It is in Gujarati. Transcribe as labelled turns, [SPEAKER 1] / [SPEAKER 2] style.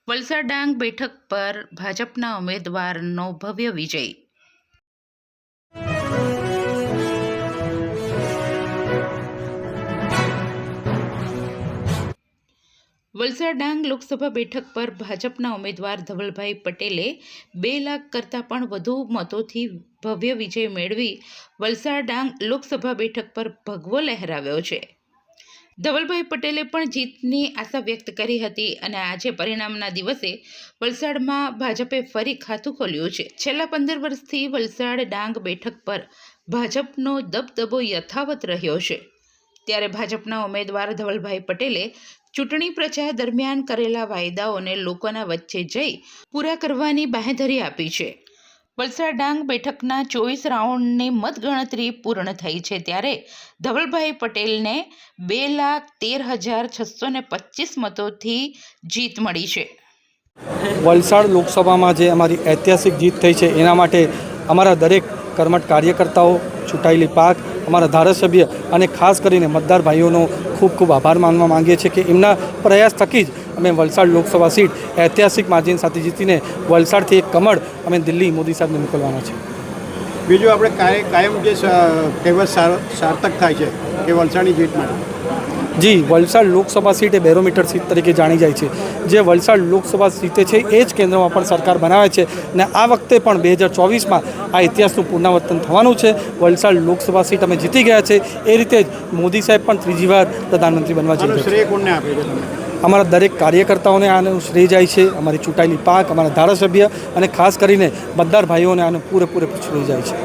[SPEAKER 1] વલસાડ ડાંગ બેઠક પર ભાજપના ઉમેદવારનો ભવ્ય વિજય। વલસાડ ડાંગ લોકસભા બેઠક પર ભાજપના ઉમેદવાર ધવલભાઈ પટેલે 2 લાખ કરતાં પણ વધુ મતોથી ભવ્ય વિજય મેળવી વલસાડ ડાંગ લોકસભા બેઠક પર ભગવો લહેરાવ્યો છે। ધવલભાઈ પટેલે પણ જીતની આશા વ્યક્ત કરી હતી અને આજે પરિણામના દિવસે વલસાડમાં ભાજપે ફરી ખાતું ખોલ્યું છે। છેલ્લા 15 વર્ષથી વલસાડ ડાંગ બેઠક પર ભાજપનો દબદબો યથાવત રહ્યો છે, ત્યારે ભાજપના ઉમેદવાર ધવલભાઈ પટેલે ચૂંટણી પ્રચાર દરમિયાન કરેલા વાયદાઓને લોકોના વચ્ચે જઈ પૂરા કરવાની બાંહેધરી આપી છે। વલસાડ ડાંગ બેઠકના 24 રાઉન્ડની મતગણતરી પૂર્ણ થઈ છે, ત્યારે ધવલભાઈ પટેલને 2,13,625 મતોથી જીત મળી છે।
[SPEAKER 2] વલસાડ લોકસભામાં જે અમારી ઐતિહાસિક જીત થઈ છે એના માટે અમારા દરેક કર્મઠ કાર્યકર્તાઓ, ચૂંટાયેલી પાક, અમારા ધારાસભ્ય અને ખાસ કરીને મતદાર ભાઈઓનો ખૂબ ખૂબ આભાર માનવા માંગીએ છીએ કે એમના પ્રયાસ થકી જ અમે વલસાડ લોકસભા સીટ ઐતિહાસિક માર્જિન સાથે જીતીને વલસાડથી એક કમળ અમે દિલ્હી મોદી સાહેબને મોકલવાના છે।
[SPEAKER 3] બીજું આપણે કાયમ જે કહેવત સાર્થક થાય છે કે વલસાડની જીત માટે
[SPEAKER 2] જી, વલસાડ લોકસભા સીટ એ બેરોમીટર સીટ તરીકે જાણી જાય છે। જે વલસાડ લોકસભા સીટે છે એ જ કેન્દ્રમાં પણ સરકાર બનાવે છે અને આ વખતે પણ 2024માં આ ઇતિહાસનું પુનરાવર્તન થવાનું છે। વલસાડ લોકસભા સીટ અમે જીતી ગયા છે, એ રીતે જ મોદી સાહેબ પણ ત્રીજી વાર પ્રધાનમંત્રી બનવા જઈ રહ્યા છે।
[SPEAKER 3] શ્રેય કોને આપે છે તમે?
[SPEAKER 2] અમારા દરેક કાર્યકર્તાઓને આનું શ્રેય જાય છે, અમારી ચૂંટાયેલી પાક, અમારા ધારાસભ્ય અને ખાસ કરીને મતદાર ભાઈઓને આનું પૂરેપૂરું શ્રેય જાય છે।